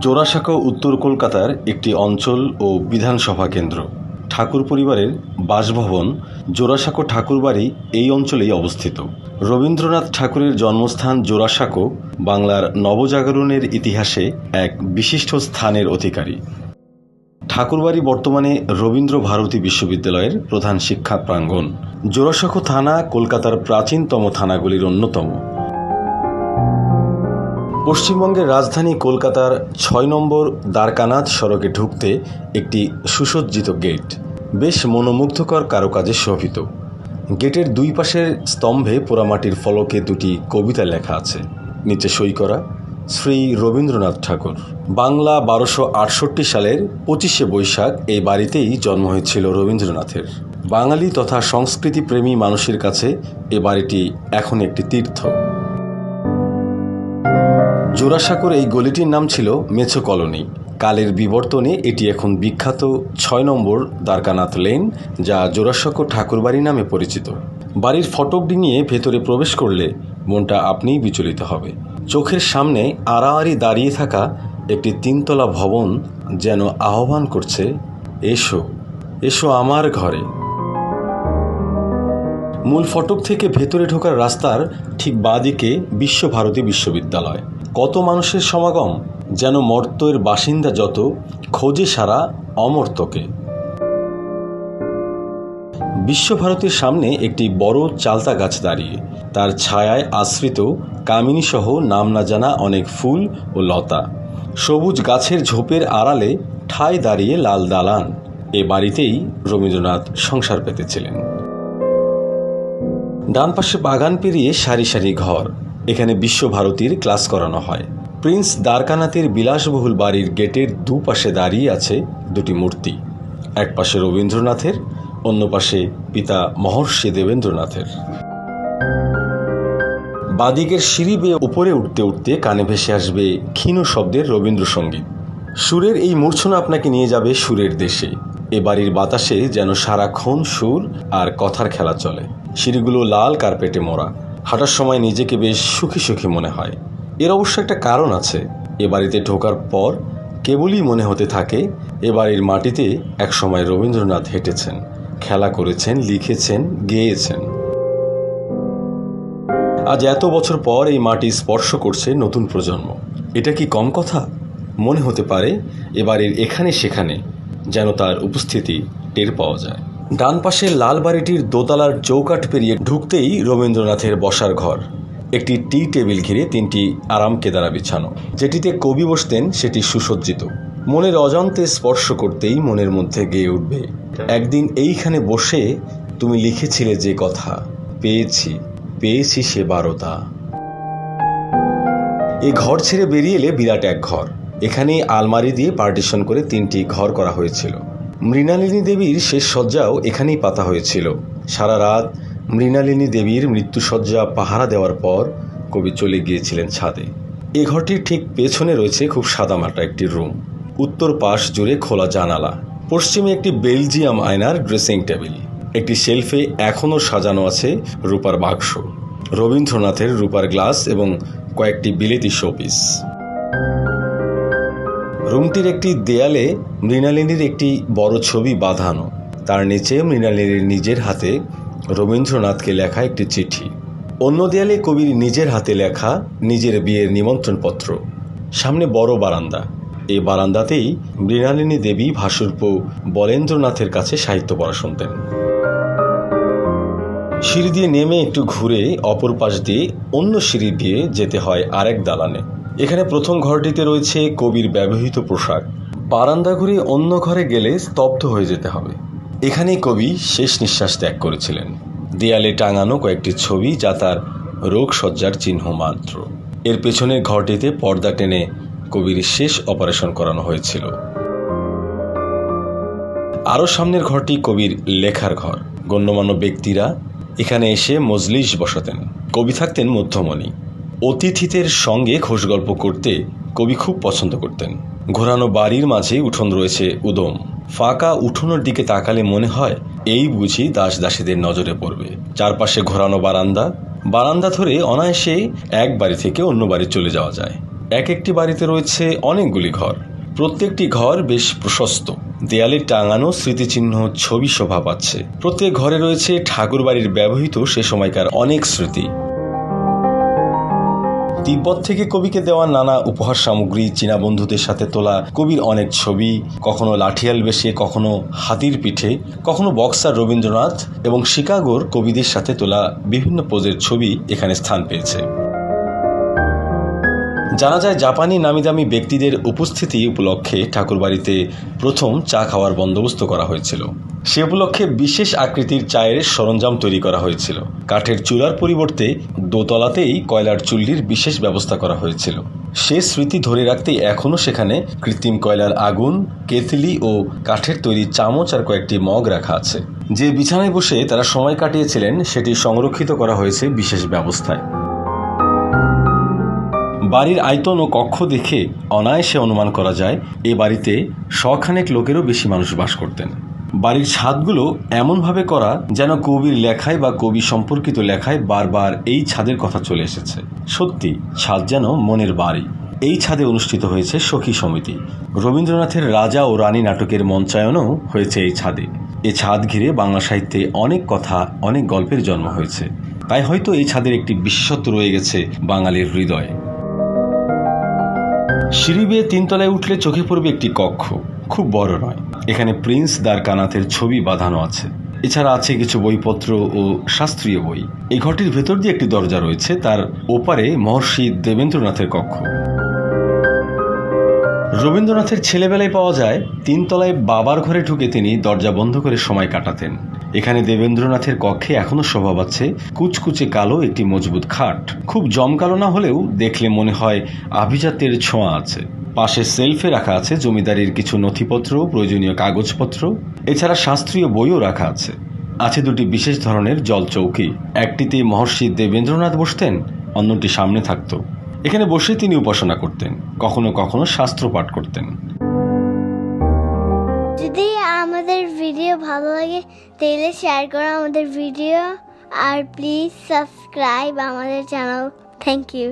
জোড়াসাঁকো উত্তর কলকাতার একটি অঞ্চল ও বিধানসভা কেন্দ্র। ঠাকুর পরিবারের বাসভবন জোড়াসাঁকো ঠাকুরবাড়ি এই অঞ্চলেই অবস্থিত। রবীন্দ্রনাথ ঠাকুরের জন্মস্থান জোড়াসাঁকো বাংলার নবজাগরণের ইতিহাসে এক বিশিষ্ট স্থানের অধিকারী। ঠাকুরবাড়ি বর্তমানে রবীন্দ্র ভারতী বিশ্ববিদ্যালয়ের প্রধান শিক্ষা প্রাঙ্গণ। জোড়াসাঁকো থানা কলকাতার প্রাচীনতম থানাগুলির অন্যতম। পশ্চিমবঙ্গের রাজধানী কলকাতার ৬ নম্বর দ্বারকানাথ সড়কে ঢুকতে একটি সুসজ্জিত গেট, বেশ মনোমুগ্ধকর কারুকাজে শোভিত। গেটের দুই পাশের স্তম্ভে পোড়ামাটির ফলকে দুটি কবিতা লেখা আছে, নিচে সই করা শ্রী রবীন্দ্রনাথ ঠাকুর। বাংলা ১২৬৮ সালের ২৫শে বৈশাখ এই বাড়িতেই জন্ম হয়েছিল রবীন্দ্রনাথের। বাঙালি তথা সংস্কৃতিপ্রেমী মানুষের কাছে এ বাড়িটি এখন একটি তীর্থ। জোড়াসাঁকোর এই গলিটির নাম ছিল মেছো কলোনি। কালের বিবর্তনে এটি এখন বিখ্যাত ৬ নম্বর দ্বারকানাথ লেন, যা জোড়াসাঁকো ঠাকুরবাড়ি নামে পরিচিত। বাড়ির ফটক ডিঙিয়ে ভেতরে প্রবেশ করলে মনটা আপনিই বিচলিত হবে। চোখের সামনে আড়াআড়ি দাঁড়িয়ে থাকা একটি ৩তলা ভবন যেন আহ্বান করছে, এসো এসো আমার ঘরে। মূল ফটক থেকে ভেতরে ঢোকার রাস্তার ঠিক বাঁদিকে বিশ্বভারতী বিশ্ববিদ্যালয়। কত মানুষের সমাগম, যেন মর্ত্যের বাসিন্দা যত খোঁজে সারা অমর্ত্যকে। বিশ্বভারতীর সামনে একটি বড় চালতা গাছ দাঁড়িয়ে, তার ছায়ায় আশ্রিত কামিনী সহ নাম না জানা অনেক ফুল ও লতা। সবুজ গাছের ঝোপের আড়ালে ঠায় দাঁড়িয়ে লাল দালান। এ বাড়িতেই রবীন্দ্রনাথ সংসার পেতেছিলেন। ডান পাশে বাগান পেরিয়ে সারি সারি ঘর। এখানে বিশ্বভারতীর ক্লাস করানো হয়। প্রিন্স দ্বারকানাথের বিলাসবহুল বাড়ির গেটের দুপাশে দাঁড়িয়ে আছে দুটি মূর্তি, এক পাশে রবীন্দ্রনাথের, অন্য পাশে পিতা মহর্ষি দেবেন্দ্রনাথের। বাদিকের সিঁড়ি বেয়ে উপরে উঠতে উঠতে কানে ভেসে আসবে ক্ষীণ শব্দের রবীন্দ্রসঙ্গীত। সুরের এই মূর্ছনা আপনাকে নিয়ে যাবে সুরের দেশে। এ বাড়ির বাতাসে যেন সারাক্ষণ সুর আর কথার খেলা চলে। সিঁড়িগুলো লাল কার্পেটে মোড়া। হাঁটার সময় নিজেকে বেশ সুখী সুখী মনে হয়। এর অবশ্য একটা কারণ আছে। এ বাড়িতে ঢোকার পর কেবলই মনে হতে থাকে এ বাড়ির মাটিতে একসময় রবীন্দ্রনাথ হেঁটেছেন, খেলা করেছেন, লিখেছেন, গেয়েছেন। আজ এত বছর পর এই মাটি স্পর্শ করছে নতুন প্রজন্ম। এটা কি কম কথা? মনে হতে পারে এ বাড়ির এখানে সেখানে যেন তার উপস্থিতি টের পাওয়া যায়। ডান পাশের লাল বাড়িটির দোতলার চৌকাঠ পেরিয়ে ঢুকতেই রবীন্দ্রনাথের বসার ঘর। একটি টি টেবিল ঘিরে ৩টি আরাম কেদারা বিছানো। যেটিতে কবি বসতেন সেটি সুসজ্জিত। মনের অজান্তে স্পর্শ করতেই মনের মধ্যে গেয়ে উঠবে, একদিন এইখানে বসে তুমি লিখেছিলে যে কথা, পেয়েছি পেয়েছি সে বারতা। এই ঘর ছেড়ে বেরিয়ে এলে বিরাট এক ঘর। এখানে আলমারি দিয়ে পার্টিশন করে ৩টি ঘর করা হয়েছিল। মৃণালিনী দেবীর শেষ শয্যাও এখানেই পাতা হয়েছিল। সারা রাত মৃণালিনী দেবীর মৃত্যুশয্যা পাহারা দেওয়ার পর কবি চলে গিয়েছিলেন ছাদে। এ ঘরটির ঠিক পেছনে রয়েছে খুব সাদামাটা একটি রুম। উত্তর পাশ জুড়ে খোলা জানালা। পশ্চিমে একটি বেলজিয়াম আয়নার ড্রেসিং টেবিল। একটি শেলফে এখনও সাজানো আছে রূপার বাক্স, রবীন্দ্রনাথের রূপার গ্লাস এবং কয়েকটি বিলেতি শোপিস। রুমটির একটি দেয়ালে মৃণালিনীর একটি বড় ছবি বাঁধানো। তার নিচে মৃণালিনীর নিজের হাতে রবীন্দ্রনাথকে লেখা একটি চিঠি। অন্য দেয়ালে কবির নিজের হাতে লেখা নিজের বিয়ের নিমন্ত্রণপত্র। সামনে বড় বারান্দা। এই বারান্দাতেই মৃণালিনী দেবী ভাসুরপো বলেন্দ্রনাথের কাছে সাহিত্য পড়া শুনতেন। সিঁড়ি দিয়ে নেমে একটু ঘুরে অপর পাশ দিয়ে অন্য সিঁড়ি দিয়ে যেতে হয় আরেক দালানে। এখানে প্রথম ঘরটিতে রয়েছে কবির ব্যবহৃত পোশাক। বারান্দা ঘুরে অন্য ঘরে গেলে স্তব্ধ হয়ে যেতে হবে। এখানেই কবি শেষ নিঃশ্বাস ত্যাগ করেছিলেন। দেয়ালে টাঙানো কয়েকটি ছবি, যা তার রোগশয্যার চিহ্ন মাত্র। এর পেছনের ঘরটিতে পর্দা টেনে কবির শেষ অপারেশন করানো হয়েছিল। আরও সামনের ঘরটি কবির লেখার ঘর। গণ্যমান্য ব্যক্তিরা এখানে এসে মজলিস বসাতেন। কবি থাকতেন মধ্যমণি। অতিথিদের সঙ্গে খোশগল্প করতে কবি খুব পছন্দ করতেন। ঘোরানো বাড়ির মাঝে উঠোন রয়েছে উদম। ফাঁকা উঠোনের দিকে তাকালে মনে হয় এই বুঝি দাস দাসীদের নজরে পড়বে। চারপাশে ঘোরানো বারান্দা, বারান্দা ধরে অনায়াসে এক বাড়ি থেকে অন্য বাড়ি চলে যাওয়া যায়। এক একটি বাড়িতে রয়েছে অনেকগুলি ঘর, প্রত্যেকটি ঘর বেশ প্রশস্ত। দেয়ালে টাঙানো স্মৃতিচিহ্ন ছবি শোভা পাচ্ছে। প্রত্যেক ঘরে রয়েছে ঠাকুরবাড়ির ব্যবহৃত সে সময়কার অনেক স্মৃতি। তিব্বত থেকে কবিকে দেওয়া নানা উপহার সামগ্রী, চীনা বন্ধুদের সাথে তোলা কবির অনেক ছবি, কখনো লাঠিয়াল বেশে, কখনো হাতির পিঠে, কখনো বক্সার রবীন্দ্রনাথ এবং শিকাগোর কবিদের সাথে তোলা বিভিন্ন পোজের ছবি এখানে স্থান পেয়েছে। জানা যায় জাপানি নামিদামি ব্যক্তিদের উপস্থিতি উপলক্ষে ঠাকুরবাড়িতে প্রথম চা খাওয়ার বন্দোবস্ত করা হয়েছিল। সে উপলক্ষে বিশেষ আকৃতির চায়ের সরঞ্জাম তৈরি করা হয়েছিল। কাঠের চুলার পরিবর্তে দোতলাতেই কয়লার চুল্লির বিশেষ ব্যবস্থা করা হয়েছিল। সে স্মৃতি ধরে রাখতে এখনও সেখানে কৃত্রিম কয়লার আগুন, কেতলি ও কাঠের তৈরি চামচ আর কয়েকটি মগ রাখা আছে। যে বিছানায় বসে তারা সময় কাটিয়েছিলেন সেটি সংরক্ষিত করা হয়েছে বিশেষ ব্যবস্থায়। বাড়ির আয়তন ও কক্ষ দেখে অনায়াসে অনুমান করা যায় এ বাড়িতে শখানেক লোকেরও বেশি মানুষ বাস করতেন। বাড়ির ছাদগুলো এমনভাবে করা যেন কবির লেখায় বা কবি সম্পর্কিত লেখায় বারবার এই ছাদের কথা চলে এসেছে। সত্যি ছাদ যেন মনের বাড়ি। এই ছাদে অনুষ্ঠিত হয়েছে সখী সমিতি। রবীন্দ্রনাথের রাজা ও রানী নাটকের মঞ্চায়নও হয়েছে এই ছাদে। এ ছাদ ঘিরে বাংলা সাহিত্যে অনেক কথা, অনেক গল্পের জন্ম হয়েছে। তাই হয়তো এই ছাদের একটি বিশেষত্ব রয়ে গেছে বাঙালির হৃদয়ে। সিঁড়ি বেয়ে 3 তলায় উঠলে চোখে পড়বে একটি কক্ষ, খুব বড় নয়। এখানে প্রিন্স দ্বারকানাথের ছবি বাঁধানো আছে। এছাড়া আছে কিছু বইপত্র ও শাস্ত্রীয় বই। এই ঘরটির ভেতর দিয়ে একটি দরজা রয়েছে, তার ওপারে মহর্ষি দেবেন্দ্রনাথের কক্ষ। রবীন্দ্রনাথের ছেলেবেলায় পাওয়া যায় 3 তলায় বাবার ঘরে ঢুকে তিনি দরজা বন্ধ করে সময় কাটাতেন। এখানে দেবেন্দ্রনাথের কক্ষে এখনো শোভা পাচ্ছে কুচকুচে কালো একটি মজবুত খাট। খুব জমকালো না হলেও দেখলে মনে হয় আভিজাত্যের ছোঁয়া আছে। পাশে সেলফে রাখা আছে জমিদারির কিছু নথিপত্র, প্রয়োজনীয় কাগজপত্র। এছাড়া শাস্ত্রীয় বইও রাখা আছে। আছে 2টি বিশেষ ধরনের জলচৌকি। একটিতে মহর্ষি দেবেন্দ্রনাথ বসতেন, অন্যটি সামনে থাকত। এখানে বসে তিনি উপাসনা করতেন, কখনো কখনো শাস্ত্র পাঠ করতেন। যদি আমাদের ভিডিও ভালো লাগে তাহলে শেয়ার করো আমাদের ভিডিও, আর প্লিজ সাবস্ক্রাইব আমাদের চ্যানেল। Thank you.